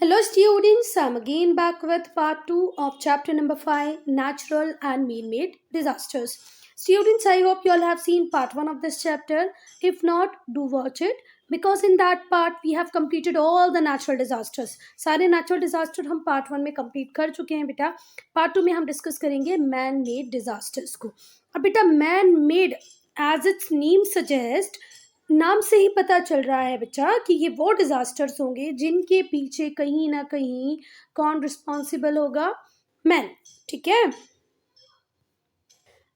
Hello students, I'm again back with part 2 of chapter number 5, Natural and Man-Made Disasters. Students, I hope you all have seen part 1 of this chapter. If not, do watch it because in that part we have completed all the natural disasters. सारे natural disaster हम part 1 में complete कर चुके हैं बेटा. Part 2 में हम discuss करेंगे man-made disasters को. अब बेटा man-made as its name suggests नाम से ही पता चल रहा है बच्चा कि ये वो डिजास्टर्स होंगे जिनके पीछे कहीं ना कहीं कौन रिस्पॉन्सिबल होगा? मैन. ठीक है.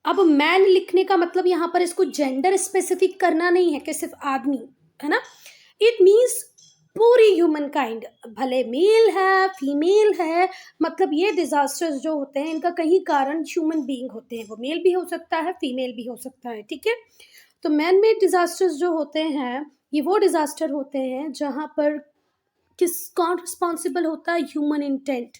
अब मैन लिखने का मतलब यहाँ पर इसको जेंडर स्पेसिफिक करना नहीं है कि सिर्फ आदमी है ना. इट मीन्स पूरी ह्यूमन काइंड, भले मेल है फीमेल है, मतलब ये डिजास्टर्स जो होते हैं इनका कहीं कारण ह्यूमन बीइंग होते हैं. वो मेल भी हो सकता है, फीमेल भी हो सकता है. ठीक है. तो मैन मेड डिजास्टर्स जो होते हैं ये वो डिजास्टर होते हैं जहां पर कौन रिस्पॉन्सिबल होता है? ह्यूमन इंटेंट,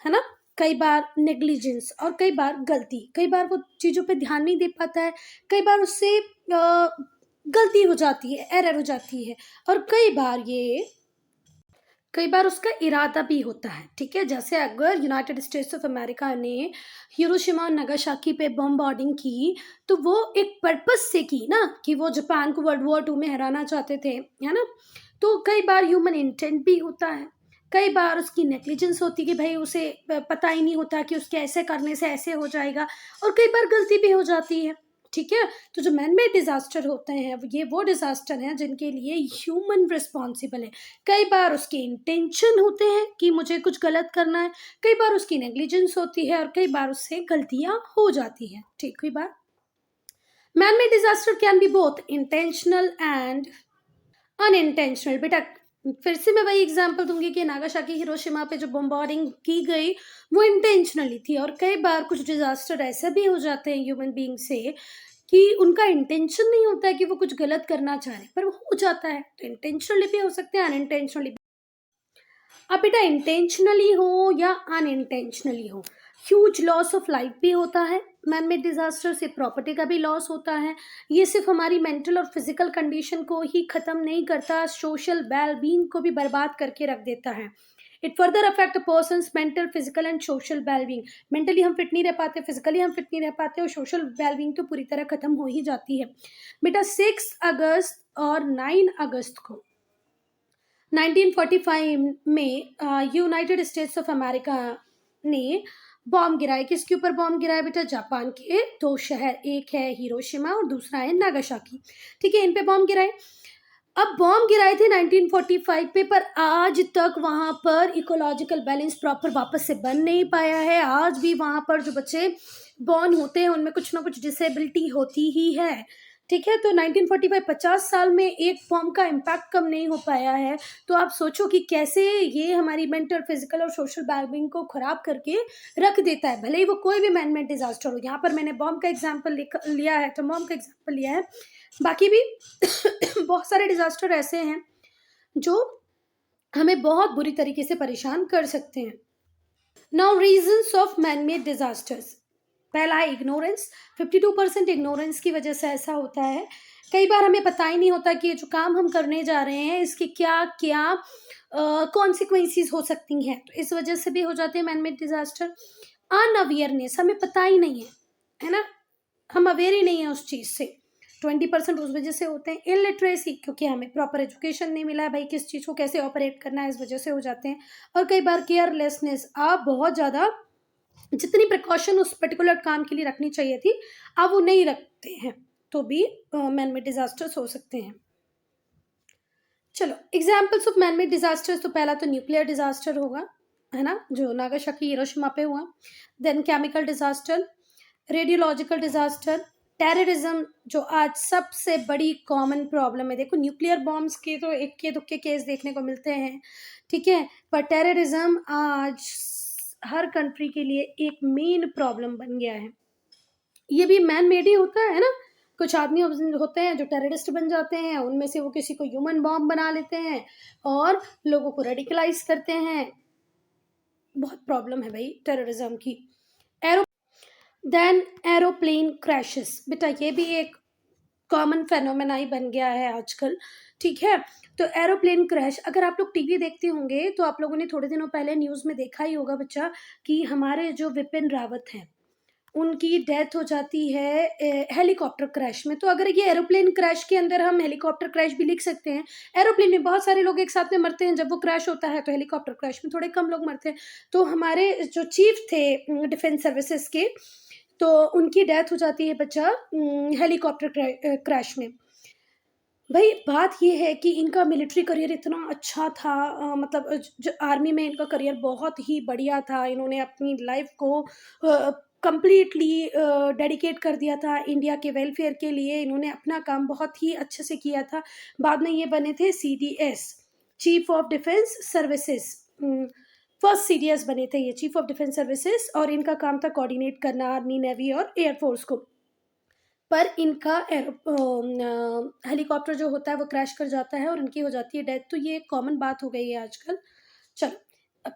है ना. कई बार नेग्लिजेंस और कई बार गलती, कई बार वो चीज़ों पे ध्यान नहीं दे पाता है, कई बार उससे गलती हो जाती है, एरर हो जाती है, और कई बार उसका इरादा भी होता है. ठीक है. जैसे अगर यूनाइटेड स्टेट्स ऑफ अमेरिका ने हिरोशिमा और नागासाकी पे बॉम्बार्डिंग की तो वो एक पर्पस से की ना, कि वो जापान को वर्ल्ड वॉर 2 में हराना चाहते थे, है ना. तो कई बार ह्यूमन इंटेंट भी होता है, कई बार उसकी नेग्लिजेंस होती कि भाई उसे पता ही नहीं होता कि उसके ऐसे करने से ऐसे हो जाएगा, और कई बार गलती भी हो जाती है. ठीक है. तो जो मैन मेड डिजास्टर होते हैं ये वो डिजास्टर हैं जिनके लिए ह्यूमन रिस्पॉन्सिबल है. कई बार उसके इंटेंशन होते हैं कि मुझे कुछ गलत करना है, कई बार उसकी नेग्लिजेंस होती है, और कई बार उससे गलतियां हो जाती हैं. ठीक हुई बात. Man made disaster can be both intentional and unintentional. बेटा फिर से मैं वही एग्जांपल दूंगी कि नागासाकी हिरोशिमा पे जो बॉम्बार्डिंग की गई वो इंटेंशनली थी, और कई बार कुछ डिजास्टर ऐसे भी हो जाते हैं ह्यूमन बीइंग से कि उनका इंटेंशन नहीं होता है कि वो कुछ गलत करना चाह रहे, पर वो हो जाता है. तो इंटेंशनली भी हो सकते हैं, अनइंटेंशनली भी. अब बेटा इंटेंशनली हो या अनइंटेंशनली हो, ह्यूज लॉस ऑफ लाइफ भी होता है. मैन मेड डिजास्टर से प्रॉपर्टी का भी लॉस होता है. ये सिर्फ हमारी मेंटल और फिजिकल कंडीशन को ही खत्म नहीं करता, सोशल वेल बीइंग को भी बर्बाद करके रख देता है. It further affect persons mental physical and social well being. Mentally हम फिट नहीं रह पाते, फिजिकली हम फिट नहीं रह पाते, और सोशल वेल बीइंग तो पूरी तरह खत्म हो ही जाती है. बेटा 6 अगस्त और 9 अगस्त को 1945 में यूनाइटेड स्टेट्स ऑफ अमेरिका ने बॉम्ब गिराए. किसके ऊपर बॉम्ब गिराए बेटा? जापान के 2 शहर, एक है हिरोशिमा और दूसरा है नागासाकी. ठीक है. इन पे बॉम्ब गिराए. अब बॉम्ब गिराए थे 1945 पे, पर आज तक वहां पर इकोलॉजिकल बैलेंस प्रॉपर वापस से बन नहीं पाया है. आज भी वहां पर जो बच्चे बॉर्न होते हैं उनमें कुछ ना कुछ डिसेबिलिटी होती ही है. ठीक है. तो 1945 50 साल में एक बॉम्ब का इम्पैक्ट कम नहीं हो पाया है. तो आप सोचो कि कैसे ये हमारी मेंटल फिजिकल और सोशल वेलबींग को खराब करके रख देता है, भले ही वो कोई भी मैन मेड डिजास्टर हो. यहाँ पर मैंने बॉम्ब का एग्जाम्पल लिया है, एटम का एग्जाम्पल लिया है, बाकी भी बहुत सारे डिजास्टर ऐसे हैं जो हमें बहुत बुरी तरीके से परेशान कर सकते हैं. Now reasons of man made disasters. पहला है इग्नोरेंस. 52% इग्नोरेंस की वजह से ऐसा होता है. कई बार हमें पता ही नहीं होता कि ये जो काम हम करने जा रहे हैं इसके क्या क्या कॉन्सिक्वेंसेस हो सकती हैं, तो इस वजह से भी हो जाते हैं मैन मेड डिजास्टर. अनअवेयरनेस, हमें पता ही नहीं है ना, हम अवेयर ही नहीं है उस चीज से. 20% उस वजह से होते हैं. इलिटरेसी, क्योंकि हमें प्रॉपर एजुकेशन नहीं मिला है भाई किस चीज़ को कैसे ऑपरेट करना है, इस वजह से हो जाते हैं. और कई बार केयरलेसनेस, आप बहुत ज़्यादा जितनी प्रिकॉशन उस पर्टिकुलर काम के लिए रखनी चाहिए थी आप वो नहीं रखते हैं, तो भी मैन मेड डिजास्टर्स हो सकते हैं. चलो examples of man made disasters. तो पहला तो न्यूक्लियर डिजास्टर होगा, है ना, जो नागासाकी हिरोशिमा पे हुआ. Then chemical disaster, radiological disaster, terrorism जो आज सबसे बड़ी कॉमन प्रॉब्लम है. देखो न्यूक्लियर बॉम्ब्स के तो इक्के दुक्के केस देखने को मिलते हैं, ठीक है, पर टेररिज्म आज हर कंट्री के लिए एक मेन प्रॉब्लम बन गया है. ये भी मैन मेड ही होता है ना. कुछ आदमी होते हैं जो टेररिस्ट बन जाते हैं, उनमें से वो किसी को ह्यूमन बॉम्ब बना लेते हैं और लोगों को रेडिकलाइज करते हैं. बहुत प्रॉब्लम है भाई टेररिज्म की. Then aeroplane crashes. बेटा ये भी एक कॉमन फेनोमेना ही बन गया है आजकल. ठीक है. तो एरोप्लेन क्रैश, अगर आप लोग टीवी देखते होंगे तो आप लोगों ने थोड़े दिनों पहले न्यूज़ में देखा ही होगा बच्चा कि हमारे जो विपिन रावत हैं उनकी डेथ हो जाती है हेलीकॉप्टर क्रैश में। तो अगर ये एरोप्लेन क्रैश के अंदर हम हेलीकॉप्टर क्रैश भी लिख सकते हैं। एरोप्लेन में बहुत सारे लोग एक साथ में मरते हैं जब वो क्रैश होता है, तो हेलीकॉप्टर क्रैश में थोड़े कम लोग मरते हैं। तो हमारे जो चीफ थे डिफेंस सर्विसेज के, तो उनकी डेथ हो जाती है बच्चा हेलीकॉप्टर क्रैश में। भाई बात ये है कि इनका मिलिट्री करियर इतना अच्छा था, मतलब जो आर्मी में इनका करियर बहुत ही बढ़िया था। इन्होंने अपनी लाइफ को कंप्लीटली डेडिकेट कर दिया था इंडिया के वेलफेयर के लिए। इन्होंने अपना काम बहुत ही अच्छे से किया था। बाद में ये बने थे CDS, chief of defence services. First CDS बने थे ये, चीफ ऑफ डिफेंस सर्विसेज, और इनका काम था कोऑर्डिनेट करना आर्मी, नेवी और एयरफोर्स को। पर इनका हेलीकॉप्टर जो होता है वो क्रैश कर जाता है और इनकी हो जाती है डेथ। तो ये कॉमन बात हो गई है आजकल। चलो,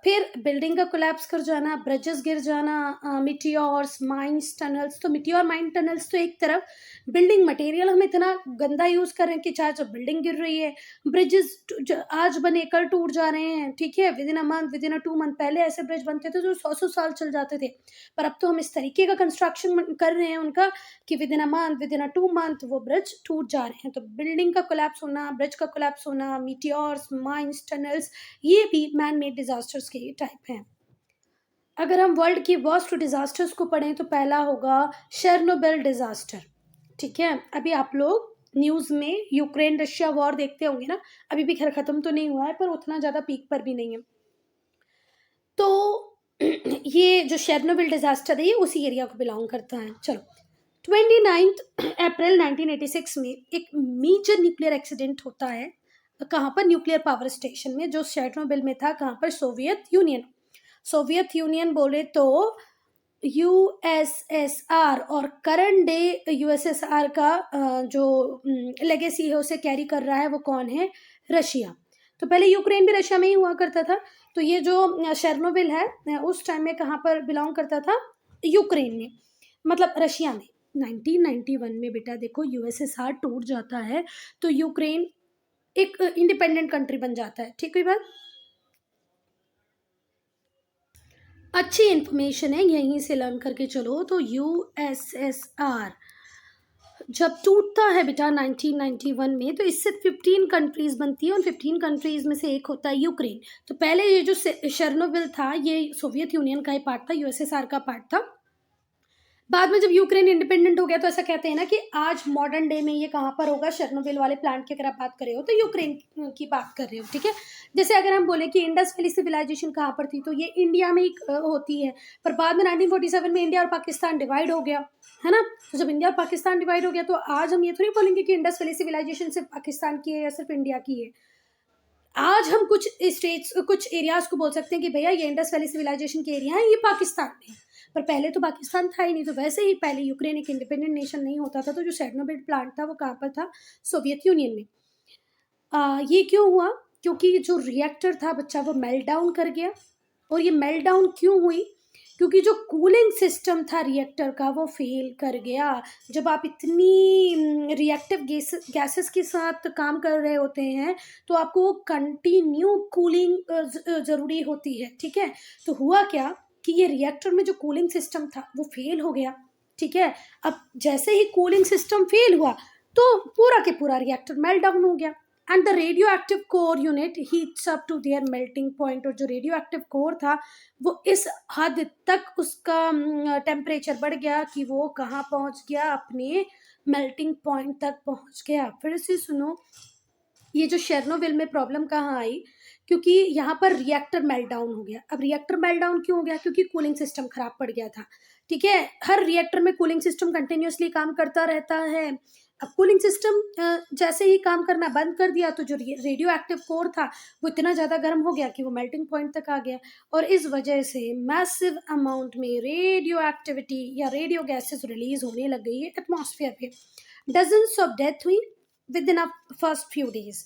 फिर बिल्डिंग का कोलैप्स कर जाना, ब्रिजेस गिर जाना, मिटियोर्स, माइंस, टनल्स। तो मिटियोर, माइन, टनल्स तो एक तरफ, बिल्डिंग मटेरियल हम इतना गंदा यूज कर रहे हैं कि चाहे जब बिल्डिंग गिर रही है, ब्रिजेस आज बने कल टूट जा रहे हैं, ठीक है, with in a month, with in a 2 month. पहले ऐसे ब्रिज बनते थे जो 100-100 साल चल जाते थे, पर अब तो हम इस तरीके का कंस्ट्रक्शन कर रहे हैं उनका कि with in a month, with in a 2 month वो ब्रिज टूट जा रहे हैं। तो बिल्डिंग का कोलैप्स होना, ब्रिज का कोलैप्स होना, मीटियोर्स, माइंस, टनल्स, ये भी मैन मेड डिजास्टर्स के टाइप हैं। अगर हम वर्ल्ड की वर्स्ट डिजास्टर्स को पढ़ें तो पहला होगा शेरनोबिल डिजास्टर। ठीक है, अभी आप लोग न्यूज में यूक्रेन रशिया वॉर देखते होंगे ना, अभी भी खैर खत्म तो नहीं हुआ है पर उतना ज्यादा पीक पर भी नहीं है। तो ये जो शेरनोबिल डिजास्टर है ये उसी एरिया को बिलोंग करता है। चलो, 29 अप्रैल 1986 में एक मेजर न्यूक्लियर एक्सीडेंट होता है। कहाँ पर? न्यूक्लियर पावर स्टेशन में, जो शेरनोबिल में था। कहाँ पर? Soviet union. सोवियत यूनियन बोले तो USSR, और करंट डे USSR का जो लेगेसी है उसे कैरी कर रहा है वो कौन है? रशिया। तो पहले यूक्रेन भी रशिया में ही हुआ करता था। तो ये जो शेरनोबिल है उस टाइम में कहाँ पर बिलोंग करता था? यूक्रेन में, मतलब रशिया में। 1991 में बेटा देखो USSR टूट जाता है तो यूक्रेन एक इंडिपेंडेंट कंट्री बन जाता है। ठीक है बात, अच्छी इंफॉर्मेशन है, यहीं से लर्न करके चलो। तो USSR जब टूटता है बेटा 1991 में, तो इससे 15 कंट्रीज बनती है और 15 कंट्रीज में से एक होता है यूक्रेन। तो पहले ये जो शेरनोबिल था ये सोवियत यूनियन का ही पार्ट था, USSR का पार्ट था। बाद में जब यूक्रेन इंडिपेंडेंट हो गया तो ऐसा कहते हैं ना कि आज मॉडर्न डे में ये कहाँ पर होगा? शेरनोबिल वाले प्लांट की अगर आप बात कर रहे हो तो यूक्रेन की बात कर रहे हो। ठीक है, जैसे अगर हम बोले कि इंडस वैली सिविलाइजेशन कहाँ पर थी, तो ये इंडिया में ही होती है। पर बाद में 1947 में इंडिया और पाकिस्तान डिवाइड हो गया, है ना। तो जब इंडिया और पाकिस्तान डिवाइड हो गया तो आज हम ये थोड़ी बोलेंगे कि इंडस वैली सिविलाइजेशन सिर्फ पाकिस्तान की है या सिर्फ इंडिया की है। आज हम कुछ स्टेट्स, कुछ एरियाज को बोल सकते हैं कि भैया ये इंडस वैली सिविलाइजेशन के एरिया है, ये पाकिस्तान में है। पर पहले तो पाकिस्तान था ही नहीं। तो वैसे ही पहले यूक्रेन एक इंडिपेंडेंट नेशन नहीं होता था। तो जो शेरनोबिल प्लांट था वो कहाँ पर था? सोवियत यूनियन में। ये क्यों हुआ? क्योंकि जो रिएक्टर था बच्चा वो मेल्ट डाउन कर गया। और ये मेल्ट डाउन क्यों हुई? क्योंकि जो कूलिंग सिस्टम था रिएक्टर का वो फेल कर गया। जब आप इतनी रिएक्टिव गैसेस के साथ काम कर रहे होते हैं तो आपको कंटिन्यू कूलिंग ज़रूरी होती है। ठीक है, तो हुआ क्या कि ये रिएक्टर में जो कूलिंग सिस्टम था वो फेल हो गया। ठीक है, अब जैसे ही कूलिंग सिस्टम फेल हुआ तो पूरा के पूरा रिएक्टर मेल्ट डाउन हो गया। And the radio active core unit heats up to their melting point. और जो रेडियो एक्टिव कोर था वो इस हद तक उसका टेम्परेचर बढ़ गया कि वो कहाँ पहुंच गया? अपने मेल्टिंग पॉइंट तक पहुंच गया। फिर से सुनो, ये जो शेरनोबिल में प्रॉब्लम कहाँ आई? क्योंकि यहाँ पर रिएक्टर मेल्ट डाउन हो गया। अब रिएक्टर मेल्ट डाउन क्यों हो गया? क्योंकि कूलिंग सिस्टम खराब पड़ गया था। ठीक है, हर रिएक्टर में कूलिंग सिस्टम कंटिन्यूअसली काम करता रहता है। अब कूलिंग सिस्टम जैसे ही काम करना बंद कर दिया तो जो रेडियो एक्टिव कोर था वो इतना ज़्यादा गर्म हो गया कि वो मेल्टिंग पॉइंट तक आ गया। और इस वजह से मैसिव अमाउंट में रेडियो एक्टिविटी या रेडियो गैसेस रिलीज होने लग गई है एटमॉस्फेयर पे। डजन्स ऑफ डेथ हुई with in a first few days,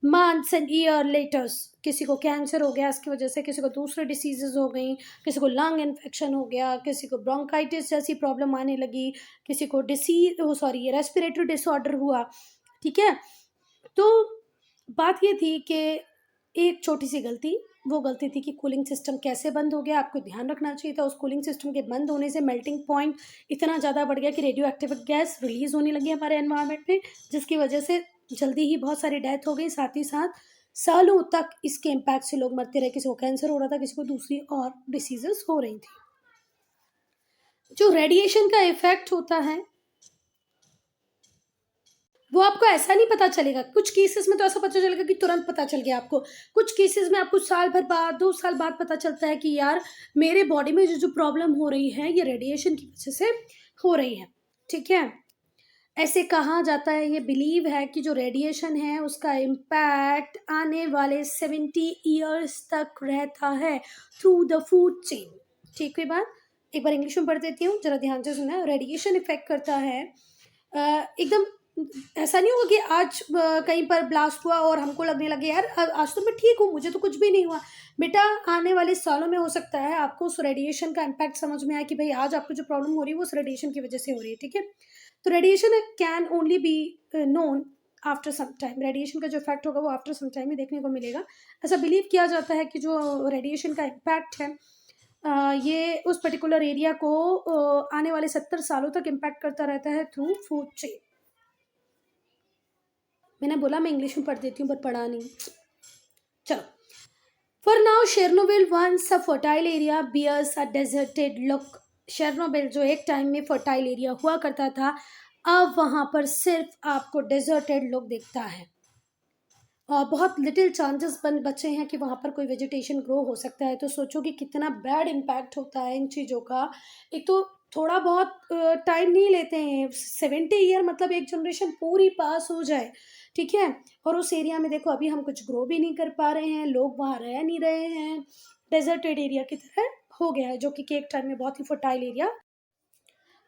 months and year letters. किसी को कैंसर हो गया इसकी वजह से, किसी को दूसरे डिसीजेज हो गई, किसी को लंग इन्फेक्शन हो गया, किसी को ब्रोंकाइटिस जैसी प्रॉब्लम आने लगी, किसी को रेस्पिरेटरी डिसऑर्डर हुआ। ठीक है, तो बात ये थी कि एक छोटी सी गलती, वो गलती थी कि कूलिंग सिस्टम कैसे बंद हो गया, आपको ध्यान रखना चाहिए था। उस कूलिंग सिस्टम के बंद होने से मेल्टिंग पॉइंट इतना ज़्यादा बढ़ गया कि रेडियो एक्टिव गैस रिलीज़ होने लगी हमारे एनवायरनमेंट में, जिसकी वजह से जल्दी ही बहुत सारी डेथ हो गई। साथ ही साथ सालों तक इसके इम्पैक्ट से लोग मरते रहे, किसी को कैंसर हो रहा था, किसी को दूसरी और डिसीजेस हो रही थी। जो रेडिएशन का इफेक्ट होता है वो आपको ऐसा नहीं पता चलेगा। कुछ केसेस में तो ऐसा पता चलेगा कि तुरंत पता चल गया आपको, कुछ केसेस में आपको साल भर बाद, 2 साल बाद पता चलता है कि यार मेरे बॉडी में जो जो प्रॉब्लम हो रही है ये रेडिएशन की वजह से हो रही है। ठीक है, ऐसे कहा जाता है, ये बिलीव है कि जो रेडिएशन है उसका इम्पैक्ट आने वाले 70 ईयर्स तक रहता है थ्रू द फूड चेन। ठीक है बात, एक बार इंग्लिश में पढ़ देती हूँ, जरा ध्यान से सुनना। रेडिएशन इफेक्ट करता है एकदम, ऐसा नहीं होगा कि आज कहीं पर ब्लास्ट हुआ और हमको लगने लगे यार आज तो मैं ठीक हूँ, मुझे तो कुछ भी नहीं हुआ। बेटा आने वाले सालों में हो सकता है आपको उस रेडिएशन का इम्पैक्ट समझ में आए कि भाई आज आपको जो प्रॉब्लम हो रही है वो उस रेडिएशन की वजह से हो रही है। ठीक है, तो radiation can only be known after some time. Radiation का जो इफेक्ट होगा वो आफ्टर सम टाइम ही देखने को मिलेगा। ऐसा बिलीव किया जाता है कि जो रेडिएशन का इम्पैक्ट है ये उस पर्टिकुलर एरिया को आने वाले 70 सालों तक इम्पैक्ट करता रहता है थ्रू फूड चेन। मैंने बोला मैं इंग्लिश में पढ़ देती हूँ पर पढ़ा नहीं। चलो, for now Chernobyl once a fertile area bears a deserted look. Chernobyl जो एक टाइम में फर्टाइल एरिया हुआ करता था, अब वहां पर सिर्फ आपको डेजर्टेड लुक दिखता है और बहुत लिटिल चांसेस बचे हैं कि वहाँ पर कोई वेजिटेशन ग्रो हो सकता है। तो सोचो कि कितना बैड इम्पैक्ट होता है इन चीज़ों का। एक तो थोड़ा बहुत टाइम नहीं लेते हैं, 70 ईयर मतलब एक जनरेशन पूरी पास हो जाए। ठीक है, और उस एरिया में देखो अभी हम कुछ ग्रो भी नहीं कर पा रहे हैं, लोग वहाँ रह नहीं रहे हैं, डेजर्टेड एरिया की तरह हो गया है जो कि एक टाइम में बहुत ही fertile area.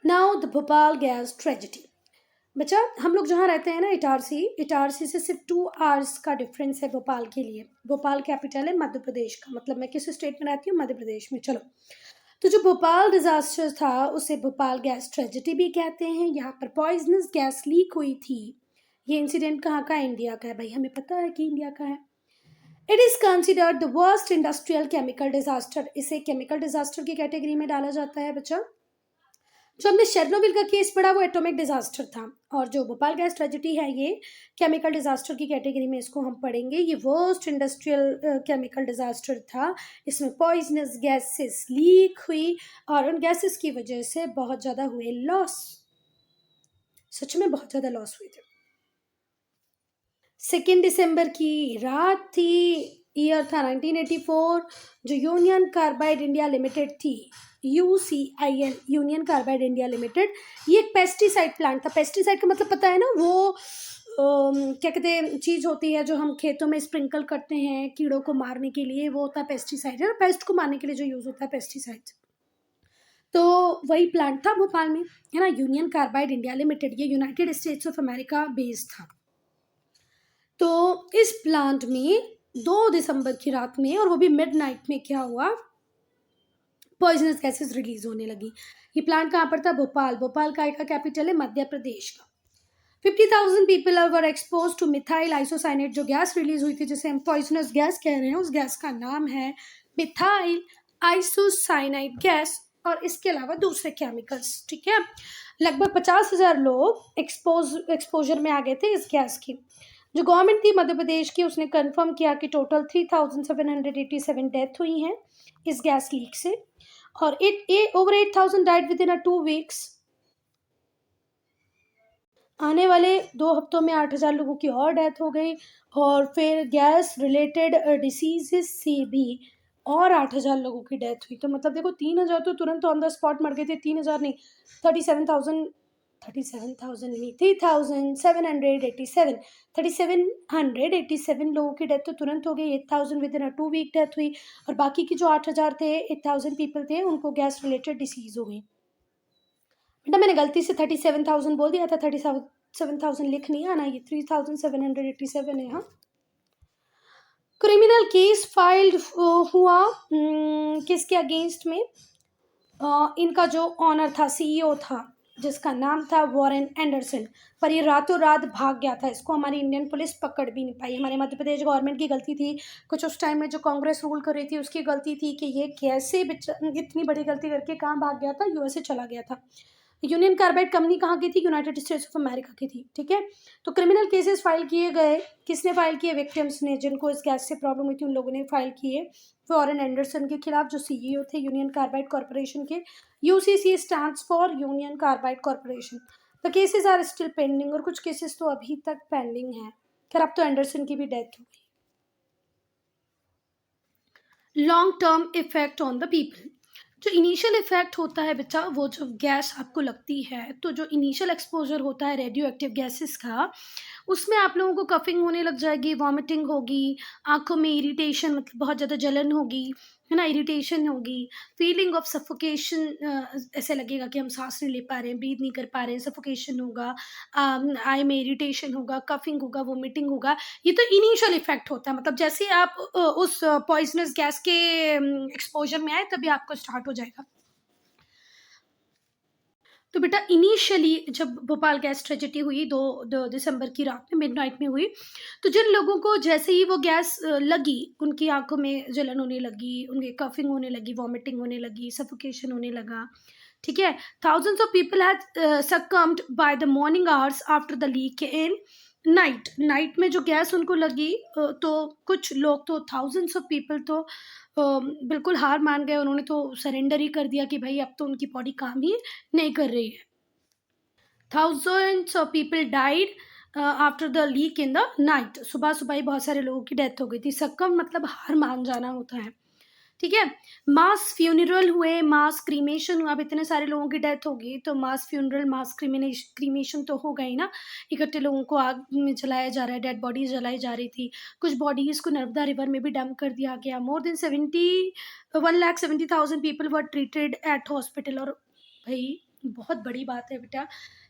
Now the Bhopal gas tragedy. बच्चा हम लोग जहाँ रहते हैं ना, इटारसी, इटारसी से सिर्फ 2 आवर्स का डिफरेंस है भोपाल के लिए। भोपाल कैपिटल है मध्य प्रदेश का, मतलब मैं किस स्टेट में रहती हूँ, मध्य प्रदेश में। चलो, तो जो भोपाल डिजास्टर था उसे भोपाल गैस ट्रेजिडी भी कहते हैं। यहाँ पर पॉइजनस गैस लीक हुई थी। ये इंसिडेंट कहाँ का है? इंडिया का है भाई, हमें पता है कि इंडिया का है। It is considered the worst industrial chemical disaster. इसे केमिकल डिजास्टर की कैटेगरी में डाला जाता है बच्चा। जो हमने शेरनोबिल का केस पढ़ा वो एटॉमिक डिजास्टर था, और जो भोपाल गैस ट्रेजेडी है ये केमिकल डिजास्टर की कैटेगरी में इसको हम पढ़ेंगे। ये वर्स्ट इंडस्ट्रियल केमिकल डिजास्टर था। इसमें पॉइजनस गैसेस लीक हुई और उन गैसेस की वजह से बहुत ज़्यादा हुए लॉस। सच में बहुत ज़्यादा लॉस हुए थे। 2 दिसंबर की रात थी, ईयर था 1984। जो यूनियन कार्बाइड इंडिया लिमिटेड थी, UCIL, union carbide India limited, ये एक पेस्टिसाइड प्लांट था। पेस्टिसाइड का मतलब पता है ना, वो क्या कहते हैं, चीज़ होती है जो हम खेतों में स्प्रिंकल करते हैं कीड़ों को मारने के लिए, वो होता है पेस्टिसाइड, है ना, पेस्ट को मारने के लिए जो यूज़ होता है पेस्टिसाइड। तो वही प्लांट था भोपाल में, है ना, यूनियन कार्बाइड इंडिया लिमिटेड। ये United states of America based था। तो इस प्लांट में 2 दिसंबर की रात में, और वो भी मिडनाइट में, क्या हुआ, पॉइजनस गैसेस रिलीज होने लगी। ये प्लांट कहाँ पर था? भोपाल। भोपाल का कैपिटल है मध्य प्रदेश का। 50,000 people were expose two methyl isocyanate. जो गैस रिलीज हुई थी जिसे हम पॉइजनस गैस कह रहे हैं, उस गैस का नाम है मिथाइल आइसोसाइनाइड गैस, और इसके अलावा दूसरे केमिकल्स। ठीक है, लगभग 50,000 लोग एक्सपोजर में आ गए थे इस गैस की। जो गवर्नमेंट थी मध्य प्रदेश की, उसने कंफर्म किया कि टोटल 3,787 डेथ हुई हैं इस गैस लीक से, और over 8,000 died with in 2 weeks. आने वाले 2 हफ्तों में 8,000 लोगों की और डेथ हो गई, और फिर गैस रिलेटेड डिसीजेस से भी और 8,000 लोगों की डेथ हुई। तो मतलब देखो 3,000 तो तुरंत ऑन द स्पॉट मर गए थे। 3,000 नहीं, 37,000, 37,000 नहीं, 3,787, 3,787 लोगों की डेथ तो तुरंत हो गई। 8,000 विद इन 2 वीक डेथ हुई, और बाकी की जो 8,000 थे, 8,000 पीपल थे, उनको गैस रिलेटेड डिसीज हो गई। बेटा मैंने गलती से 37,000 बोल दिया था, 37,000 लिख नहीं आना, ये 3,787 है। हाँ, क्रिमिनल केस फाइल्ड हुआ किसके अगेंस्ट में? इनका जो ऑनर था, CEO था, जिसका नाम था वॉरेन एंडरसन, पर ये रातों रात भाग गया था। इसको हमारी इंडियन पुलिस पकड़ भी नहीं पाई। हमारे मध्य प्रदेश गवर्नमेंट की गलती थी, कुछ उस टाइम में जो कांग्रेस रूल कर रही थी उसकी गलती थी कि ये कैसे इतनी बड़ी गलती करके कहाँ भाग गया था, यूएसए चला गया था। यूनियन कार्बाइड कंपनी कहाँ की थी, यूनाइटेड स्टेट्स ऑफ अमेरिका की थी। ठीक है, तो क्रिमिनल केसेस फाइल किए गए, किसने फाइल किए, विक्टिम्स ने, जिनको इस गैस से प्रॉब्लम हुई थी उन लोगों ने फाइल किए वॉरेन एंडरसन के खिलाफ, जो सीईओ थे यूनियन कार्बाइड कॉर्पोरेशन के। UCC stands for Union Carbide Corporation. The cases are still pending, और कुछ केसेस तो अभी तक पेंडिंग है। खैर अब तो एंडरसन की भी डेथ हो गई। Long term effect on the people. जो इनिशियल इफेक्ट होता है बेटा, वो जो गैस आपको लगती है, तो जो इनिशियल एक्सपोजर होता है रेडियो एक्टिव गैसेस का, उसमें आप लोगों को कफिंग होने लग जाएगी, वॉमिटिंग होगी, आंखों में इरिटेशन, मतलब बहुत ज़्यादा जलन होगी, है ना, इरिटेशन होगी, फीलिंग ऑफ सफोकेशन, ऐसे लगेगा कि हम सांस नहीं ले पा रहे हैं, ब्रीथ नहीं कर पा रहे हैं, सफोकेशन होगा, आई में इरिटेशन होगा, कफिंग होगा, वोमिटिंग होगा। ये तो इनिशियल इफेक्ट होता है, मतलब जैसे ही आप उस पॉइजनस गैस के एक्सपोजर में आए तभी आपको स्टार्ट हो जाएगा। तो बेटा इनिशियली जब भोपाल गैस ट्रेजेडी हुई, 2 दिसंबर की रात में मिडनाइट में हुई, तो जिन लोगों को जैसे ही वो गैस लगी, उनकी आंखों में जलन होने लगी, उनके कफिंग होने लगी, वॉमिटिंग होने लगी, सफोकेशन होने लगा। ठीक है, thousands of people had succumbed by the morning hours after the leak in night में जो गैस उनको लगी, तो कुछ लोग तो thousands of people तो बिल्कुल हार मान गए, उन्होंने तो सरेंडर ही कर दिया कि भाई अब तो उनकी बॉडी काम ही नहीं कर रही है। thousands of people died after the leak in the night. सुबह सुबह ही बहुत सारे लोगों की डेथ हो गई थी। सक्कम मतलब हार मान जाना होता है। ठीक है, मास फ्यूनरल हुए, मास क्रीमेशन हुआ। अब इतने सारे लोगों की डेथ होगी तो मास फ्यूनरल, मास क्रीमेशन तो होगा ही ना। इकट्ठे लोगों को आग में जलाया जा रहा है, डेड बॉडीज जलाई जा रही थी। कुछ बॉडीज को नर्मदा रिवर में भी डंप कर दिया गया। More than 1,70,000 people were treated at hospital. और भाई बहुत बड़ी बात है बेटा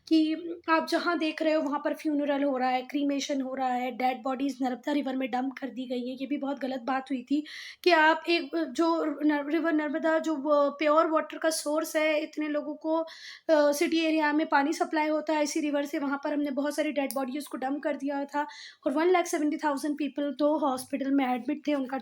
कि आप जहाँ देख रहे हो वहाँ पर फ्यूनरल हो रहा है, क्रीमेशन हो रहा है, डेड बॉडीज नर्मदा रिवर में डंप कर दी गई है। ये भी बहुत गलत बात हुई थी कि आप एक जो रिवर नर्मदा जो प्योर वाटर का सोर्स है, इतने लोगों को सिटी एरिया में पानी सप्लाई होता है इसी रिवर से, वहाँ पर हमने बहुत सारी डेड बॉडीज को डंप कर दिया था। और 1,70,000 पीपल तो हॉस्पिटल में एडमिट थे, उनका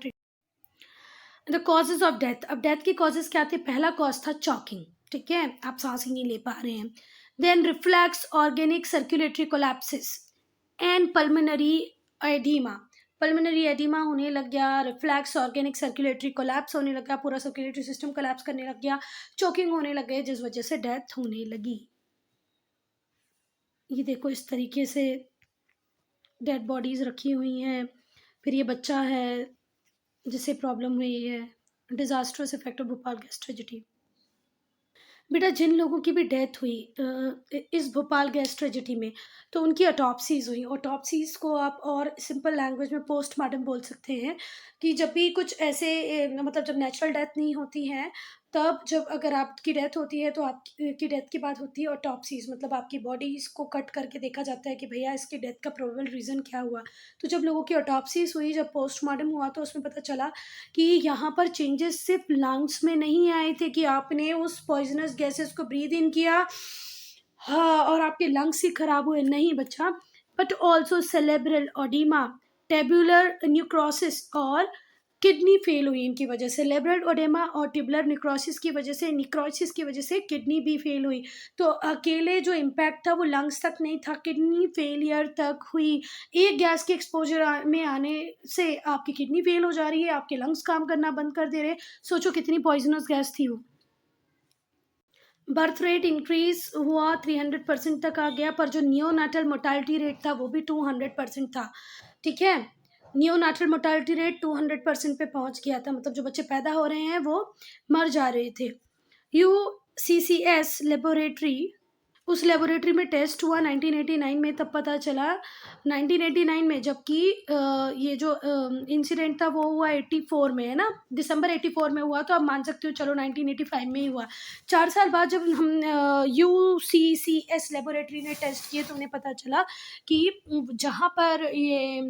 द कॉजेज ऑफ डेथ। अब डेथ के कॉजेज क्या थे? पहला कॉज था चॉकिंग। ठीक है, आप सांस ही नहीं ले पा रहे हैं। Then reflex organic circulatory collapses and pulmonary oedema. Pulmonary oedema होने लग गया, रिफ्लैक्स ऑर्गेनिक सर्कुलेटरी कोलैप्स होने लगा, पूरा सर्कुलेटरी सिस्टम कोलैप्स करने लग गया, चोकिंग होने लग गए, जिस वजह से डेथ होने लगी। ये देखो इस तरीके से डेड बॉडीज रखी हुई हैं। फिर ये बच्चा है जिसे प्रॉब्लम हुई है। Disasters effect of Bhopal gas tragedy. बेटा जिन लोगों की भी डेथ हुई इस भोपाल गैस ट्रेजेडी में, तो उनकी ऑटोप्सीज हुई। ऑटोप्सीज को आप और सिंपल लैंग्वेज में पोस्टमार्टम बोल सकते हैं। कि जब भी कुछ ऐसे मतलब जब नेचुरल डेथ नहीं होती है, तब जब अगर आपकी डेथ होती है तो आपकी डेथ के बाद होती है ऑटोप्सीज, मतलब आपकी बॉडीज को कट करके देखा जाता है कि भैया इसकी डेथ का प्रोबेबल रीज़न क्या हुआ। तो जब लोगों की ऑटोप्सीज हुई, जब पोस्टमार्टम हुआ, तो उसमें पता चला कि यहाँ पर चेंजेस सिर्फ लंग्स में नहीं आए थे कि आपने उस पॉइजनस गैसेस को ब्रीद इन किया, हाँ, और आपके लंग्स ही खराब हुए, नहीं बच्चा, बट ऑल्सो सेलेब्रल ओडिमा, टेब्यूलर न्यूक्रोसिस और किडनी फेल हुई इनकी वजह से। सेलेब्रल ओडेमा और ट्यूबुलर निक्रोसिस की वजह से किडनी भी फेल हुई। तो अकेले जो इम्पैक्ट था वो लंग्स तक नहीं था, किडनी फेलियर तक हुई। एक गैस के एक्सपोजर में आने से आपकी किडनी फेल हो जा रही है, आपके लंग्स काम करना बंद कर दे रहे हैं। सोचो कितनी पॉइजनस गैस थी वो। बर्थ रेट इंक्रीज हुआ, 300% तक आ गया, पर जो नियोनाटल मोर्टालिटी रेट था वो भी 200% था। ठीक है, नियोनाटल मोर्टालिटी रेट 200% पे पहुंच गया था, मतलब जो बच्चे पैदा हो रहे हैं वो मर जा रहे थे। UCCS लेबोरेटरी, उस लेबोरेटरी में टेस्ट हुआ 1989 में, तब पता चला 1989 में, जबकि ये जो इंसिडेंट था वो हुआ 84 में, है ना, दिसंबर 84 में हुआ। तो आप मान सकते हो चलो 1985 में ही हुआ। 4 साल बाद जब हम UCCS लेबोरेटरी ने टेस्ट किए तो उन्हें पता चला कि जहाँ पर ये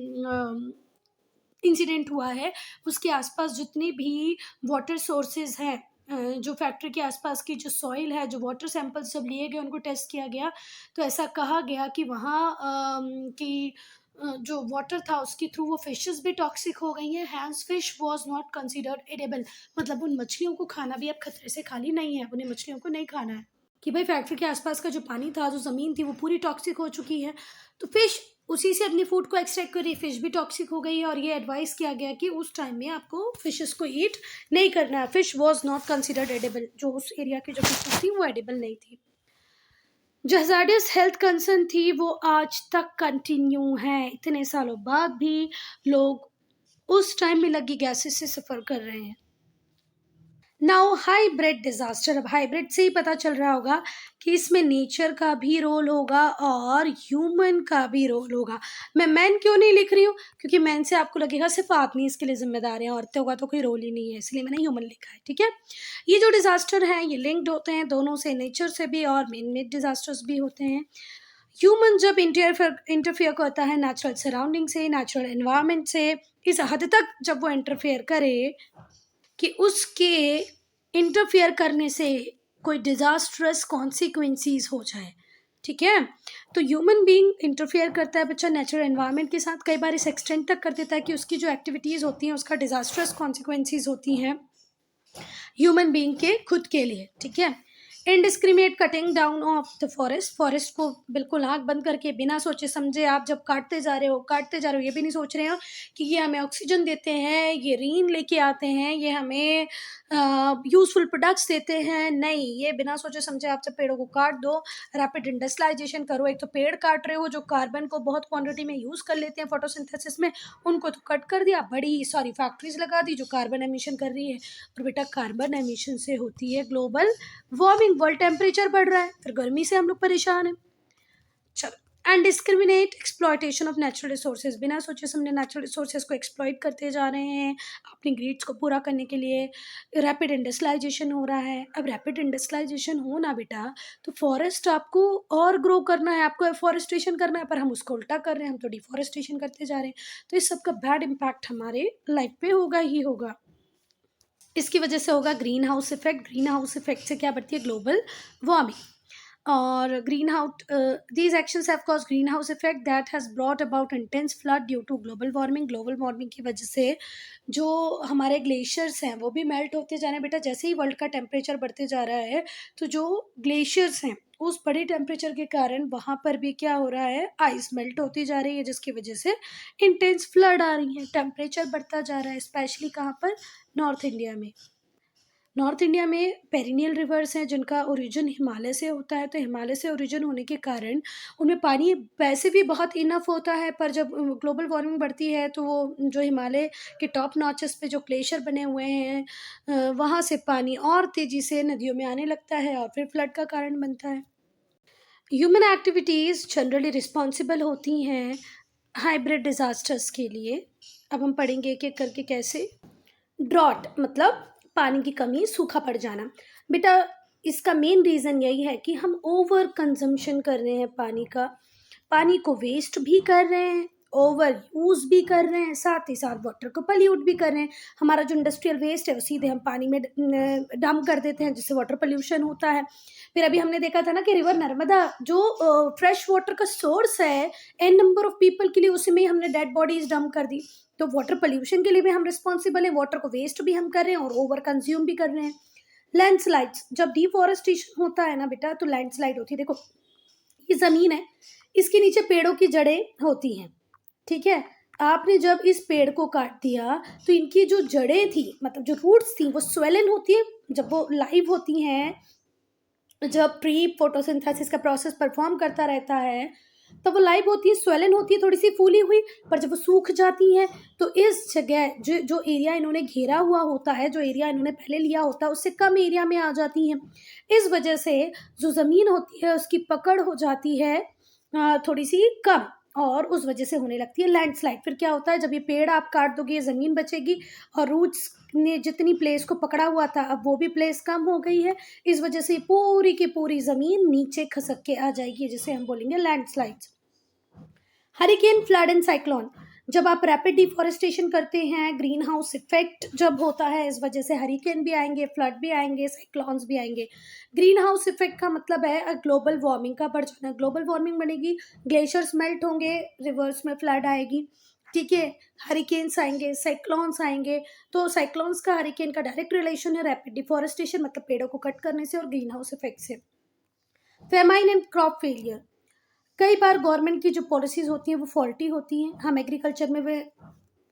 इंसिडेंट हुआ है उसके आसपास जितनी भी वाटर सोर्सेज हैं, जो फैक्ट्री के आसपास की जो सॉइल है, जो वाटर सैंपल्स जब लिए गए उनको टेस्ट किया गया, तो ऐसा कहा गया कि वहाँ जो वाटर था उसके थ्रू वो फिशेस भी टॉक्सिक हो गई हैं। Hence fish was not considered edible, मतलब उन मछलियों को खाना भी अब खतरे से खाली नहीं है, उन्हें मछलियों को नहीं खाना है। कि भाई फैक्ट्री के आसपास का जो पानी था, जो ज़मीन थी, वो पूरी टॉक्सिक हो चुकी है। तो फिश उसी से अपनी फूड को एक्सट्रैक्ट कर रही है, फिश भी टॉक्सिक हो गई है। और ये एडवाइस किया गया कि उस टाइम में आपको फिशेस को ईट नहीं करना है। Fish was not considered edible, जो उस एरिया की जो फिशेस थी वो एडिबल नहीं थी। जो हजार्डियस हेल्थ कंसर्न थी वो आज तक कंटिन्यू है, इतने सालों बाद भी लोग उस टाइम में लगी गैसेस से सफ़र कर रहे हैं। नाउ हाइब्रिड डिजास्टर, अब हाइब्रिड से ही पता चल रहा होगा कि इसमें नेचर का भी रोल होगा और ह्यूमन का भी रोल होगा। मैं मैन क्यों नहीं लिख रही हूँ, क्योंकि मैन से आपको लगेगा सिर्फ आदमी इसके लिए जिम्मेदार है, औरतों का तो कोई रोल ही नहीं है, इसलिए मैंने ह्यूमन लिखा है। ठीक है, ये जो डिजास्टर हैं ये लिंक्ड होते हैं दोनों से, नेचर से भी और मैन मेड डिजास्टर्स भी होते हैं। ह्यूमन जब इंटरफेयर करता है नेचुरल सराउंडिंग से, नेचुरल एनवायरनमेंट से, इस हद तक जब वो इंटरफेयर करे कि उसके इंटरफियर करने से कोई डिजास्ट्रस कॉन्सिक्वेंसीज हो जाए। ठीक है, तो ह्यूमन बीइंग इंटरफियर करता है बच्चा नेचुरल एनवायरनमेंट के साथ, कई बार इस एक्सटेंड तक कर देता है कि उसकी जो एक्टिविटीज़ होती हैं उसका डिजास्ट्रस कॉन्सिक्वेंसीज होती हैं ह्यूमन बीइंग के खुद के लिए। ठीक है, indiscriminate cutting down of the forest, forest को बिल्कुल आँख बंद करके बिना सोचे समझे आप जब काटते जा रहे हो, ये भी नहीं सोच रहे हो कि ये हमें ऑक्सीजन देते हैं, ये रेन लेके आते हैं, ये हमें यूजफुल प्रोडक्ट्स देते हैं, नहीं, ये बिना सोचे समझे आप जब पेड़ों को काट दो, रैपिड इंडस्ट्रियलाइजेशन करो, एक तो पेड़ काट रहे हो जो कार्बन को बहुत क्वांटिटी में यूज़ कर लेते हैं फोटोसिंथेसिस में, उनको तो कट कर दिया, बड़ी सारी फैक्ट्रीज लगा दी जो कार्बन एमिशन कर रही है। और बेटा कार्बन एमिशन से होती है ग्लोबल वार्मिंग, वर्ल्ड टेम्परेचर बढ़ रहा है, फिर गर्मी से हम लोग परेशान हैं। चलो, and discriminate exploitation of natural resources, बिना सोचे समझे नेचुरल रिसोर्सेज को एक्सप्लॉइट करते जा रहे हैं अपनी ग्रीड्स को पूरा करने के लिए। रैपिड इंडस्ट्रियलाइजेशन हो रहा है, अब रैपिड इंडस्ट्रियलाइजेशन हो ना बेटा, तो फॉरेस्ट आपको और ग्रो करना है, आपको एफॉरेस्टेशन करना है, पर हम उसको उल्टा कर रहे हैं, हम तो डिफॉरेस्टेशन करते जा रहे हैं। तो इस सब का बैड इम्पैक्ट हमारे लाइफ पे होगा ही होगा। इसकी वजह से होगा greenhouse effect, greenhouse effect से क्या बढ़ती है ग्लोबल वार्मिंग। और greenhouse these actions have cause greenhouse effect that has brought about intense flood due to global warming, global warming की वजह से जो हमारे ग्लेशियर्स हैं वो भी मेल्ट होते जा रहे हैं बेटा, जैसे ही वर्ल्ड का टेम्परेचर बढ़ते जा रहा है तो जो ग्लेशियर्स हैं उस बड़े टेम्परेचर के कारण वहाँ पर भी क्या हो रहा है, आइस मेल्ट होती जा रही है, जिसकी वजह से इंटेंस फ्लड आ रही है, टेम्परेचर बढ़ता जा रहा है, स्पेशली कहाँ पर, नॉर्थ इंडिया में। नॉर्थ इंडिया में पेरिनियल रिवर्स हैं जिनका ओरिजिन हिमालय से होता है, तो हिमालय से ओरिजिन होने के कारण उनमें पानी वैसे भी बहुत इनफ होता है, पर जब ग्लोबल वार्मिंग बढ़ती है तो वो जो हिमालय के टॉप नॉचेस पे जो ग्लेशियर बने हुए हैं वहाँ से पानी और तेज़ी से नदियों में आने लगता है और फिर फ्लड का कारण बनता है। ह्यूमन एक्टिविटीज़ जनरली रिस्पॉन्सिबल होती हैं हाइब्रिड डिज़ास्टर्स के लिए। अब हम पढ़ेंगे एक एक करके कैसे। ड्रॉट मतलब पानी की कमी, सूखा पड़ जाना। बेटा इसका मेन रीज़न यही है कि हम ओवर कंजम्पशन कर रहे हैं पानी का, पानी को वेस्ट भी कर रहे हैं, ओवर यूज़ भी कर रहे हैं, साथ ही साथ वाटर को पल्यूट भी कर रहे हैं। हमारा जो इंडस्ट्रियल वेस्ट है वो सीधे हम पानी में डंप कर देते हैं, जिससे वाटर पल्यूशन होता है। फिर अभी हमने देखा था ना कि रिवर नर्मदा जो फ्रेश वाटर का सोर्स है एन नंबर ऑफ पीपल के लिए, उसी में हमने डेड बॉडीज डंप कर दी। तो वाटर पोल्यूशन के लिए भी हम रिस्पॉन्सिबल हैं, वाटर को वेस्ट भी हम कर रहे हैं और ओवर कंज्यूम भी कर रहे हैं। लैंडस्लाइड्स, जब डिफॉरेस्टेशन होता है ना बेटा तो लैंडस्लाइड होती है। देखो ये ज़मीन है, इसके नीचे पेड़ों की जड़ें होती हैं, ठीक है, आपने जब इस पेड़ को काट दिया तो इनकी जो जड़ें थी, मतलब जो रूट्स थी, वो स्वेलन होती है जब वो लाइव होती हैं, जब ट्री फोटोसिंथेसिस का प्रोसेस परफॉर्म करता रहता है तो वो लाइव होती है, स्वेलन होती है, थोड़ी सी फूली हुई, पर जब वो सूख जाती हैं तो इस जगह जो जो एरिया इन्होंने घेरा हुआ होता है, जो एरिया इन्होंने पहले लिया होता है, उससे कम एरिया में आ जाती हैं। इस वजह से जो ज़मीन होती है उसकी पकड़ हो जाती है थोड़ी सी कम, और उस वजह से होने लगती है लैंडस्लाइड। फिर क्या होता है, जब ये पेड़ आप काट दोगे ये ज़मीन बचेगी और रूट्स ने जितनी प्लेस को पकड़ा हुआ था अब वो भी प्लेस कम हो गई है, इस वजह से पूरी की पूरी ज़मीन नीचे खसक के आ जाएगी, जिसे हम बोलेंगे landslides. Hurricane, flood and cyclone, जब आप रैपिड डिफॉरेस्टेशन करते हैं, ग्रीन हाउस इफेक्ट जब होता है, इस वजह से हरिकेन भी आएंगे, फ्लड भी आएंगे, साइक्लोन्स भी आएंगे। ग्रीन हाउस इफेक्ट का मतलब है ग्लोबल वार्मिंग का बढ़ जाना। ग्लोबल वार्मिंग बनेगी, ग्लेशियर्स मेल्ट होंगे, रिवर्स में फ्लड आएगी, ठीक है, हरिकेन्स आएंगे, साइक्लोन्स आएंगे। तो साइक्लोन्स का हरिकेन का डायरेक्ट रिलेशन है रैपिड डिफॉरेस्टेशन मतलब पेड़ों को कट करने से और ग्रीन हाउस इफेक्ट से। फेमाइन एंड क्रॉप फेलियर, कई बार गवर्नमेंट की जो पॉलिसीज़ होती हैं वो फॉल्टी होती हैं। हम एग्रीकल्चर में वे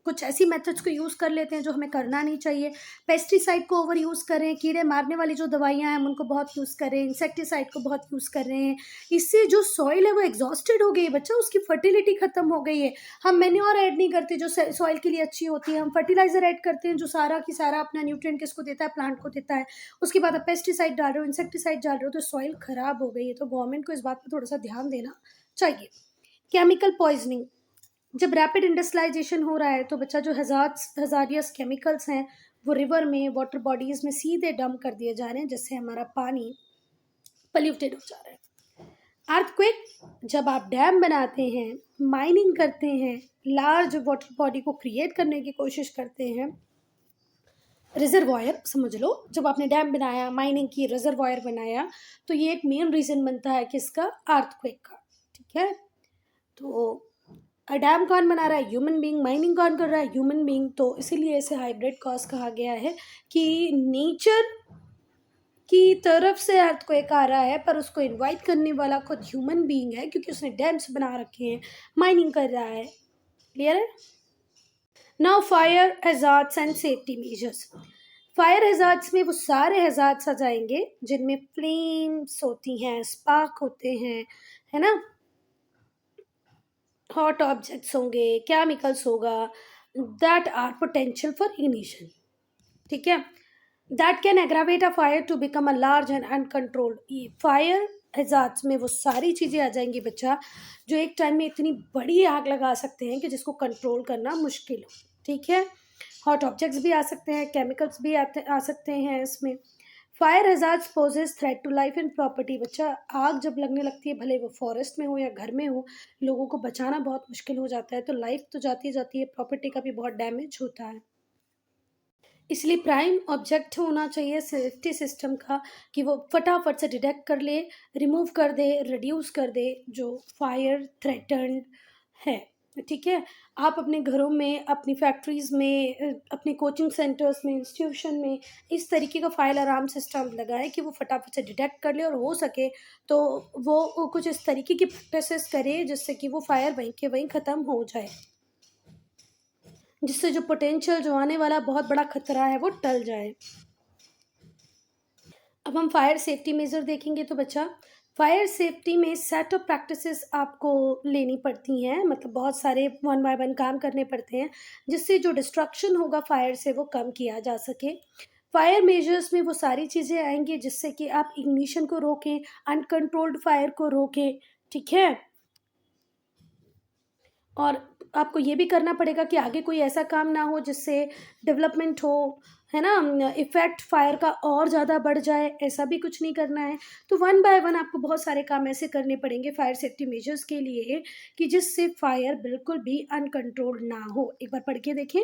कुछ ऐसी मेथड्स को यूज़ कर लेते हैं जो हमें करना नहीं चाहिए। पेस्टिसाइड को ओवर यूज़ कर रहे हैं, कीड़े मारने वाली जो दवाइयाँ हैं हम उनको बहुत यूज़ कर रहे हैं, इंसेक्टिसाइड को बहुत यूज़ कर रहे हैं। इससे जो सॉइल है वो एग्जॉस्टेड हो गई है बच्चा, उसकी फर्टिलिटी खत्म हो गई है। हम मैन्योर ऐड नहीं करते जो सॉइल के लिए अच्छी होती है, हम फर्टिलाइजर ऐड करते हैं जो सारा की सारा अपना न्यूट्रिएंट किसको देता है, प्लांट को देता है। उसके बाद आप पेस्टिसाइड डाल रहे हो, इंसेक्टिसाइड डाल रहे हो, तो सॉइल खराब हो गई है। तो गवर्नमेंट को इस बात पर थोड़ा सा ध्यान देना चाहिए। केमिकल पॉइजनिंग, जब रैपिड इंडस्ट्रियलाइजेशन हो रहा है तो बच्चा जो हजारियस केमिकल्स हैं वो रिवर में, वाटर बॉडीज में सीधे डंप कर दिए जा रहे हैं, जिससे हमारा पानी पल्यूटेड हो जा रहा है। अर्थक्वेक, जब आप डैम बनाते हैं, माइनिंग करते हैं, लार्ज वाटर बॉडी को क्रिएट करने की कोशिश करते हैं, रिजर्वायर समझ लो, जब आपने डैम बनाया, माइनिंग की, रिजर्वायर बनाया, तो ये एक मेन रीजन बनता है किसका, अर्थक्वेक का, ठीक है। तो डैम कौन बना रहा है, ह्यूमन बीइंग, माइनिंग कौन कर रहा है, ह्यूमन बीइंग। तो इसीलिए इसे हाइब्रिड कॉज कहा गया है कि नेचर की तरफ से अर्थक्वेक आ रहा है पर उसको इनवाइट करने वाला खुद ह्यूमन बीइंग है, क्योंकि उसने डैम्स बना रखे हैं, माइनिंग कर रहा है। क्लियर है। Now fire hazards and safety measures. Fire hazards में वो सारे हैजार्ड्स आ जाएंगे जिनमें फ्लेम्स होती हैं, स्पार्क होते हैं, है ना, हॉट ऑब्जेक्ट्स होंगे, केमिकल्स होगा, that are potential for ignition, ठीक है, that can aggravate a fire to become a large and uncontrolled. Fire hazards में वो सारी चीज़ें आ जाएंगी बच्चा जो एक टाइम में इतनी बड़ी आग लगा सकते हैं कि जिसको कंट्रोल करना मुश्किल हो, ठीक है। हॉट ऑब्जेक्ट्स भी आ सकते हैं, केमिकल्स भी आ सकते हैं इसमें। Fire hazards poses threat to life and property. बच्चा आग जब लगने लगती है, भले वो फॉरेस्ट में हो या घर में हो, लोगों को बचाना बहुत मुश्किल हो जाता है। तो लाइफ तो जाती ही जाती है, प्रॉपर्टी का भी बहुत डैमेज होता है। इसलिए प्राइम ऑब्जेक्ट होना चाहिए सेफ्टी सिस्टम का कि वो फटाफट से डिटेक्ट कर ले, रिमूव कर दे, रिड्यूस कर दे जो फायर थ्रेटन्ड है, ठीक है। आप अपने घरों में, अपनी फैक्ट्रीज़ में, अपने कोचिंग सेंटर्स में, इंस्टीट्यूशन में इस तरीके का फायर अलार्म सिस्टम लगाएं कि वो फटाफट से डिटेक्ट कर ले, और हो सके तो वो कुछ इस तरीके की प्रैक्टिसेस करे जिससे कि वो फायर वहीं के वहीं ख़त्म हो जाए, जिससे जो पोटेंशियल, जो आने वाला बहुत बड़ा खतरा है वो टल जाए। अब हम फायर सेफ्टी मेजर देखेंगे तो बच्चा फायर सेफ्टी में सेट ऑफ प्रैक्टिसेस आपको लेनी पड़ती हैं, मतलब बहुत सारे वन बाय वन काम करने पड़ते हैं जिससे जो डिस्ट्रक्शन होगा फायर से वो कम किया जा सके। फायर मेजर्स में वो सारी चीज़ें आएंगी जिससे कि आप इग्निशन को रोकें, अनकंट्रोल्ड फायर को रोकें, ठीक है। और आपको ये भी करना पड़ेगा कि आगे कोई ऐसा काम ना हो जिससे डेवलपमेंट हो, है ना, इफ़ेक्ट फायर का और ज़्यादा बढ़ जाए, ऐसा भी कुछ नहीं करना है। तो वन बाय वन आपको बहुत सारे काम ऐसे करने पड़ेंगे फायर सेफ्टी मेजर्स के लिए कि जिससे फायर बिल्कुल भी अनकंट्रोल्ड ना हो। एक बार पढ़ के देखें।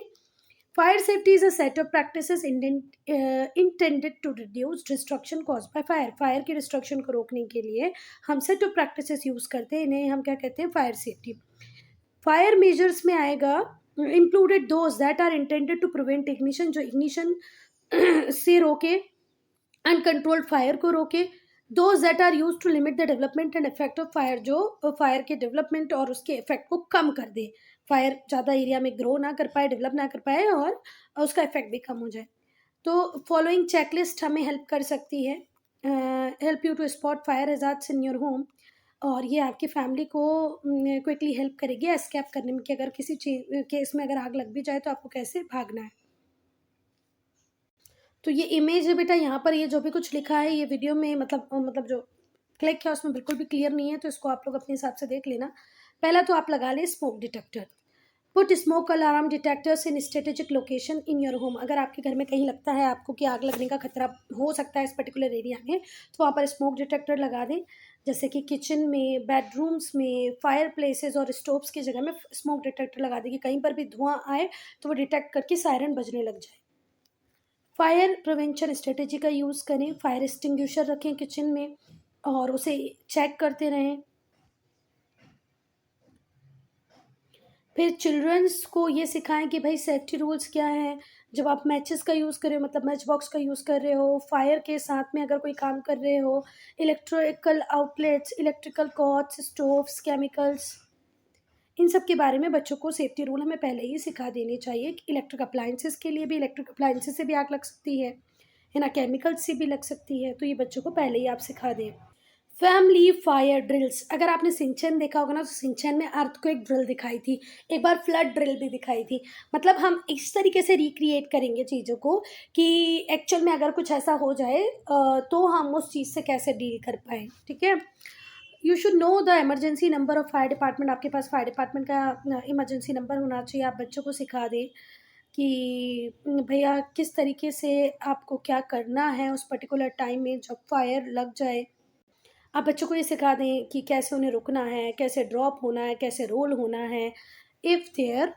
Fire safety is a set of practices intended to reduce destruction cause by fire. Fire की डिस्ट्रक्शन को रोकने के लिए हम सेट ऑफ प्रैक्टिसेस यूज़ करते हैं, इन्हें हम क्या कहते हैं, फायर सेफ्टी। फायर मेजर्स में आएगा included those that are intended to prevent ignition, जो इग्निशन से रोके, अनकंट्रोल्ड फायर को रोके, those that are use to limit the development and effect of fire, जो फायर के डेवलपमेंट और उसके इफेक्ट को कम कर दे, फायर ज़्यादा एरिया में ग्रो ना कर पाए, डेवलप ना कर पाए और उसका इफेक्ट भी कम हो जाए। तो फॉलोइंग चेकलिस्ट हमें हेल्प कर सकती है, help you to spot fire hazards in your home, और ये आपकी फैमिली को क्विकली हेल्प करेगी एस्केप करने में कि अगर किसी चीज केस में अगर आग लग भी जाए तो आपको कैसे भागना है। तो ये इमेज है बेटा, यहाँ पर ये जो भी कुछ लिखा है ये वीडियो में मतलब जो क्लिक किया उसमें बिल्कुल भी क्लियर नहीं है, तो इसको आप लोग अपने हिसाब से देख लेना। पहला तो आप लगा लें smoke detector. Put smoke alarm detectors in strategic location in your home. अगर आपके घर में कहीं लगता है आपको कि आग लगने का खतरा हो सकता है इस पर्टिकुलर एरिया में, तो वहाँ पर स्मोक डिटेक्टर लगा दें। जैसे कि किचन में, बेडरूम्स में, फायर प्लेसेस और स्टोव्स की जगह में स्मोक डिटेक्टर लगा दें कि कहीं पर भी धुआं आए तो वो डिटेक्ट करके सायरन बजने लग जाए। फायर प्रिवेंशन स्ट्रेटेजी का यूज़ करें, फायर एक्सटिंग्विशर रखें किचन में और उसे चेक करते रहें। फिर चिल्ड्रंस को ये सिखाएं कि भाई सेफ्टी रूल्स क्या हैं। जब आप मैचेस का यूज़ कर रहे हो, मतलब मैच बॉक्स का यूज़ कर रहे हो, फायर के साथ में अगर कोई काम कर रहे हो, electrical outlets, electrical cords, stoves, chemicals, इन सब के बारे में बच्चों को सेफ्टी रूल हमें पहले ही सिखा देने चाहिए कि इलेक्ट्रिक अप्लायंसेस के लिए भी, इलेक्ट्रिक अप्लायंसेस से भी आग लग सकती है ना, केमिकल्स से भी लग सकती है, तो ये बच्चों को पहले ही आप सिखा दें। फैमिली फायर ड्रिल्स, अगर आपने सिंचन देखा होगा ना, तो सिंचन में अर्थक्वेक ड्रिल दिखाई थी, एक बार फ्लड ड्रिल भी दिखाई थी। मतलब हम इस तरीके से रिक्रिएट करेंगे चीज़ों को कि एक्चुअल में अगर कुछ ऐसा हो जाए तो हम उस चीज़ से कैसे डील कर पाएँ, ठीक है। You should know the emergency number of fire department, आपके पास फायर डिपार्टमेंट का इमरजेंसी नंबर होना चाहिए। आप बच्चों को सिखा दें कि भैया किस तरीके से आपको क्या करना है उस पर्टिकुलर टाइम में जब फायर लग जाए। आप बच्चों को ये सिखा दें कि कैसे उन्हें रुकना है, कैसे ड्रॉप होना है, कैसे रोल होना है। If their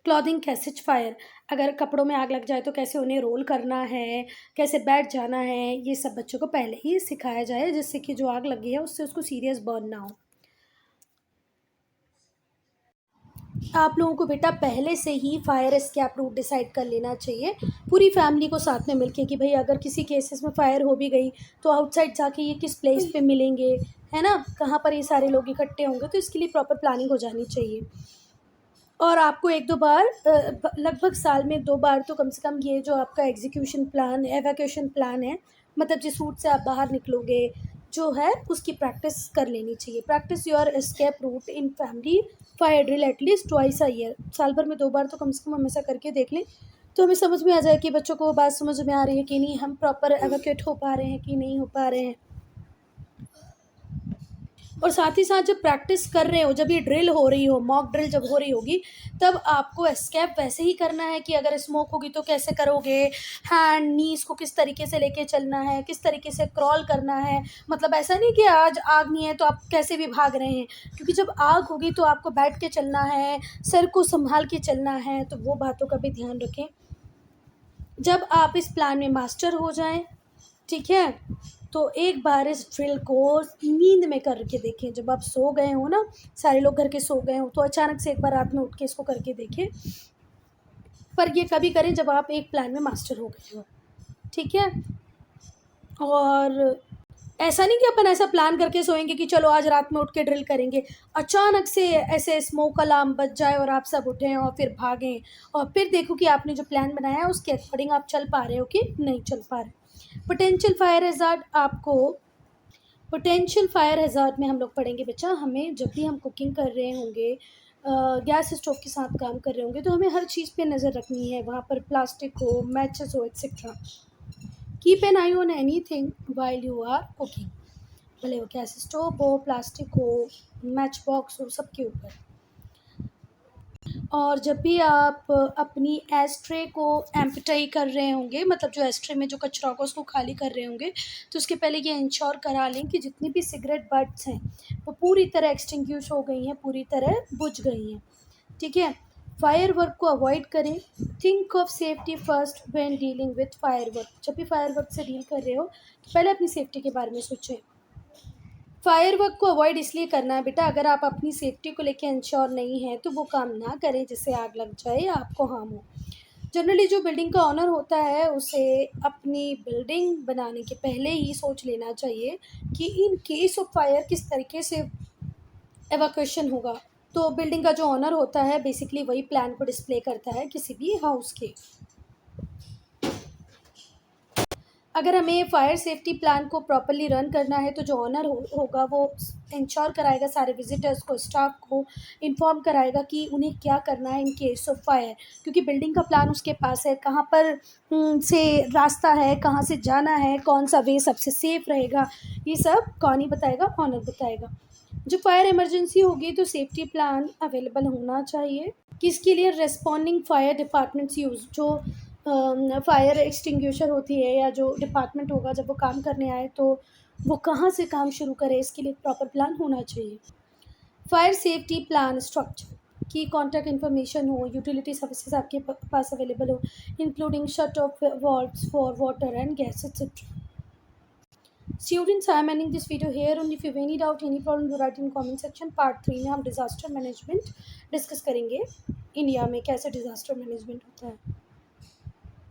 clothing catches fire, अगर कपड़ों में आग लग जाए तो कैसे उन्हें रोल करना है, कैसे बैठ जाना है, ये सब बच्चों को पहले ही सिखाया जाए, जिससे कि जो आग लगी है उससे उसको सीरियस बर्न ना हो। आप लोगों को बेटा पहले से ही फायर एस्केप रूट डिसाइड कर लेना चाहिए, पूरी फैमिली को साथ में मिलके, कि भाई अगर किसी केसेस में फायर हो भी गई तो आउटसाइड जाके ये किस प्लेस पे मिलेंगे, है ना, कहाँ पर ये सारे लोग इकट्ठे होंगे, तो इसके लिए प्रॉपर प्लानिंग हो जानी चाहिए। और आपको 1-2 बार लगभग साल में 2 बार तो कम से कम ये जो आपका एग्जीक्यूशन प्लान, एवैक्यूएशन प्लान है, मतलब जिस रूट से आप बाहर निकलोगे, जो है उसकी प्रैक्टिस कर लेनी चाहिए। Practice your escape route in family fire drill at least twice a year, साल भर में 2 बार तो कम से कम हमेशा करके देख लें, तो हमें समझ में आ जाए कि बच्चों को बात समझ में आ रही है कि नहीं, हम प्रॉपर एवैक्यूएट हो पा रहे हैं कि नहीं हो पा रहे हैं। और साथ ही साथ जब प्रैक्टिस कर रहे हो, जब ये ड्रिल हो रही हो, मॉक ड्रिल जब हो रही होगी, तब आपको एस्केप वैसे ही करना है कि अगर स्मोक होगी तो कैसे करोगे, हैंड नीज को किस तरीके से लेके चलना है, किस तरीके से क्रॉल करना है। मतलब ऐसा नहीं कि आज आग नहीं है तो आप कैसे भी भाग रहे हैं, क्योंकि जब आग होगी तो आपको बैठ के चलना है, सर को संभाल के चलना है, तो वो बातों का भी ध्यान रखें। जब आप इस प्लान में मास्टर हो जाएं, ठीक है, तो एक बार इस ड्रिल को नींद में करके देखें। जब आप सो गए हो ना, सारे लोग घर के सो गए हो, तो अचानक से एक बार रात में उठ के इसको करके देखें। पर ये कभी करें जब आप एक प्लान में मास्टर हो गए हो, ठीक है। और ऐसा नहीं कि अपन ऐसा प्लान करके सोएंगे कि चलो आज रात में उठ के ड्रिल करेंगे, अचानक से ऐसे स्मोक अलार्म बज जाए और आप सब उठें और फिर भागें, और फिर देखो कि आपने जो प्लान बनाया है उसके अकॉर्डिंग आप चल पा रहे हो कि नहीं चल पा रहे। पोटेंशियल फायर हैज़ार्ड, आपको पोटेंशियल फायर हैज़ार्ड में हम लोग पढ़ेंगे बच्चा, हमें जब भी हम कुकिंग कर रहे होंगे, गैस स्टोव के साथ काम कर रहे होंगे, तो हमें हर चीज़ पे नज़र रखनी है, वहाँ पर प्लास्टिक हो, मैचेस हो, etcetera. Keep an eye on anything while you are cooking, भले वो गैस स्टोव हो, प्लास्टिक हो, मैच बॉक्स हो, सबके ऊपर। और जब भी आप अपनी एस्ट्रे को एम्प्टी कर रहे होंगे, मतलब जो एस्ट्रे में जो कचरा होगा उसको खाली कर रहे होंगे, तो उसके पहले ये इंश्योर करा लें कि जितनी भी सिगरेट बट्स हैं वो पूरी तरह एक्सटिंग्विश हो गई हैं, पूरी तरह बुझ गई हैं, ठीक है। फायर वर्क को अवॉइड करें। Think of safety first when dealing with fire work, जब भी फायर वर्क से डील कर रहे हो तो पहले अपनी सेफ्टी के बारे में सोचें। फायर वर्क को अवॉइड इसलिए करना है बेटा, अगर आप अपनी सेफ्टी को लेके इंश्योर नहीं है तो वो काम ना करें जिससे आग लग जाए या आपको हार्म हो। जनरली जो बिल्डिंग का ओनर होता है उसे अपनी बिल्डिंग बनाने के पहले ही सोच लेना चाहिए कि इन केस ऑफ फायर किस तरीके से एवाक्यूएशन होगा। तो बिल्डिंग का जो ओनर होता है बेसिकली वही प्लान को डिस्प्ले करता है किसी भी हाउस के। अगर हमें फायर सेफ्टी प्लान को प्रॉपर्ली रन करना है तो जो ओनर होगा वो इंश्योर कराएगा, सारे विजिटर्स को, स्टाफ को इन्फॉर्म कराएगा कि उन्हें क्या करना है इन केस ऑफ फायर, क्योंकि बिल्डिंग का प्लान उसके पास है, कहाँ पर से रास्ता है, कहाँ से जाना है, कौन सा वे सबसे सेफ रहेगा, ये सब कौन ही बताएगा, ओनर बताएगा। जो फायर इमरजेंसी होगी तो सेफ्टी प्लान अवेलेबल होना चाहिए, किसके लिए, रेस्पॉन्डिंग फायर डिपार्टमेंट्स यूज़, जो फायर एक्सटिंग्विशर होती है या जो डिपार्टमेंट होगा जब वो काम करने आए तो वो कहाँ से काम शुरू करे, इसके लिए प्रॉपर प्लान होना चाहिए। फायर सेफ्टी प्लान स्ट्रक्चर की कॉन्टैक्ट इन्फॉर्मेशन हो, यूटिलिटी सर्विसेज आपके पास अवेलेबल हो, including shut off valves for water and gas etcetera. Students, I am ending this video here. Only if you have any doubt, any problem, you write in comment section. Part 3 में हम disaster management discuss करेंगे, India में कैसे disaster management होता है।